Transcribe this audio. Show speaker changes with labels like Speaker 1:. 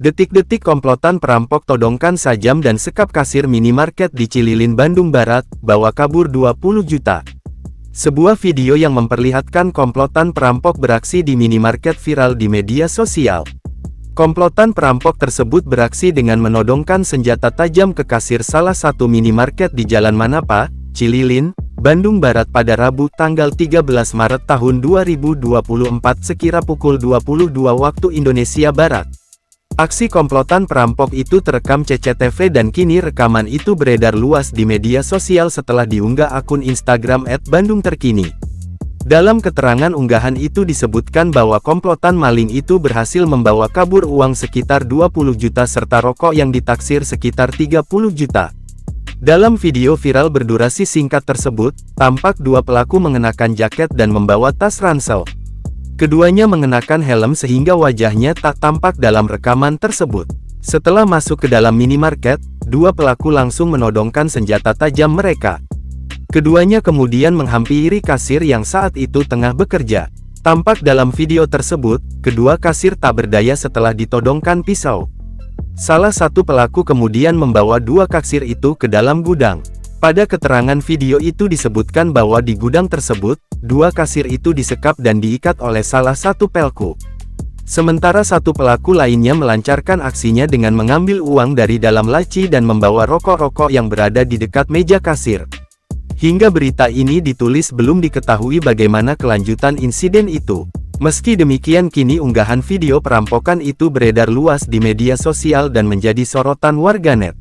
Speaker 1: Detik-detik komplotan perampok todongkan sajam dan sekap kasir minimarket di Cililin, Bandung Barat, bawa kabur 20 juta. Sebuah video yang memperlihatkan komplotan perampok beraksi di minimarket viral di media sosial. Komplotan perampok tersebut beraksi dengan menodongkan senjata tajam ke kasir salah satu minimarket di Jalan Manapa, Cililin, Bandung Barat pada Rabu tanggal 13 Maret tahun 2024 sekira pukul 22 waktu Indonesia Barat. Aksi komplotan perampok itu terekam CCTV dan kini rekaman itu beredar luas di media sosial setelah diunggah akun Instagram @bandungterkini. Dalam keterangan unggahan itu disebutkan bahwa komplotan maling itu berhasil membawa kabur uang sekitar 20 juta serta rokok yang ditaksir sekitar 30 juta. Dalam video viral berdurasi singkat tersebut, tampak dua pelaku mengenakan jaket dan membawa tas ransel. Keduanya mengenakan helm sehingga wajahnya tak tampak dalam rekaman tersebut. Setelah masuk ke dalam minimarket, dua pelaku langsung menodongkan senjata tajam mereka. Keduanya kemudian menghampiri kasir yang saat itu tengah bekerja. Tampak dalam video tersebut, kedua kasir tak berdaya setelah ditodongkan pisau. Salah satu pelaku kemudian membawa dua kasir itu ke dalam gudang. Pada keterangan video itu disebutkan bahwa di gudang tersebut, dua kasir itu disekap dan diikat oleh salah satu pelku. Sementara satu pelaku lainnya melancarkan aksinya dengan mengambil uang dari dalam laci dan membawa rokok-rokok yang berada di dekat meja kasir. Hingga berita ini ditulis belum diketahui bagaimana kelanjutan insiden itu. Meski demikian kini unggahan video perampokan itu beredar luas di media sosial dan menjadi sorotan warganet.